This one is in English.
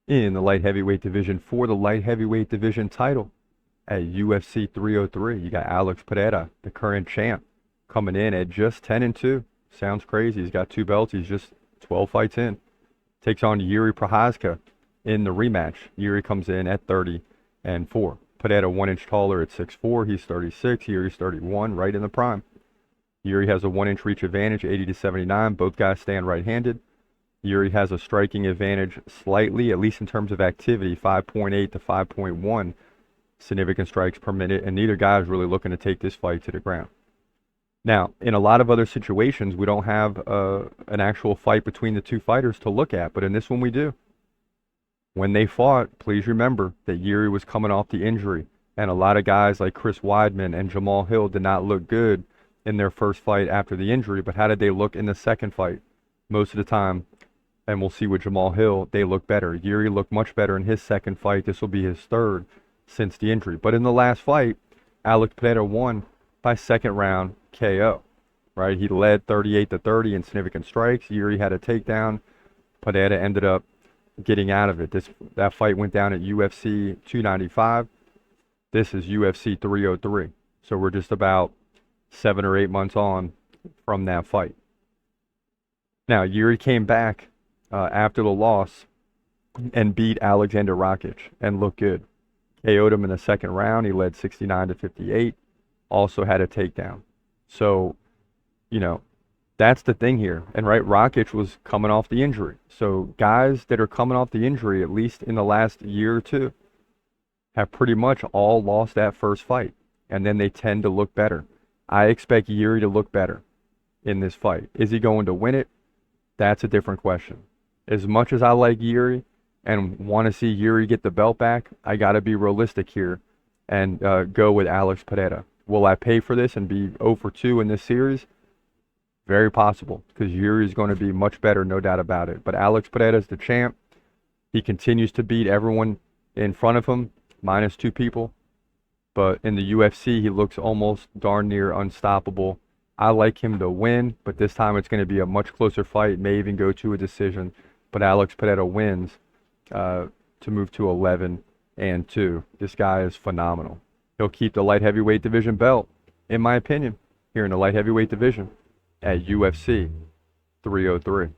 In the light heavyweight division for the light heavyweight division title at UFC 303. You got Alex Pereira, the current champ, coming in at just 10-2. Sounds crazy. He's got two belts. He's just 12 fights in. Takes on Jiri Prochazka in the rematch. Jiri comes in at 30-4. Pereira 1 inch taller at 6'4". He's 36. Jiri's 31, right in the prime. Jiri has a 1 inch reach advantage, 80-79. Both guys stand right-handed. Jiri has a striking advantage slightly, at least in terms of activity, 5.8 to 5.1 significant strikes per minute, and neither guy is really looking to take this fight to the ground. Now, in a lot of other situations, we don't have an actual fight between the two fighters to look at, but in this one we do. When they fought, please remember that Jiri was coming off the injury, and a lot of guys like Chris Weidman and Jamal Hill did not look good in their first fight after the injury, but how did they look in the second fight? Most of the time, and we'll see with Jamal Hill, they look better. Jiri looked much better in his second fight. This will be his third since the injury. But in the last fight, Alex Pereira won by second round KO. Right? He led 38-30 in significant strikes. Jiri had a takedown. Pereira ended up getting out of it. That fight went down at UFC 295. This is UFC 303. So we're just about 7 or 8 months on from that fight. Now, Jiri came back after the loss and beat Alexander Rakic and looked good. KO'd him in the second round. He led 69-58. Also had a takedown. So, that's the thing here. And right, Rakic was coming off the injury. So guys that are coming off the injury, at least in the last year or two, have pretty much all lost that first fight. And then they tend to look better. I expect Jiri to look better in this fight. Is he going to win it? That's a different question. As much as I like Jiri and want to see Jiri get the belt back, I got to be realistic here and go with Alex Pereira. Will I pay for this and be 0-2 in this series? Very possible, because Jiri is going to be much better, no doubt about it. But Alex Pereira is the champ. He continues to beat everyone in front of him, minus 2 people. But in the UFC, he looks almost darn near unstoppable. I like him to win, but this time it's going to be a much closer fight, may even go to a decision. But Alex Pereira wins to move to 11-2. This guy is phenomenal. He'll keep the light heavyweight division belt, in my opinion, here in the light heavyweight division at UFC 303.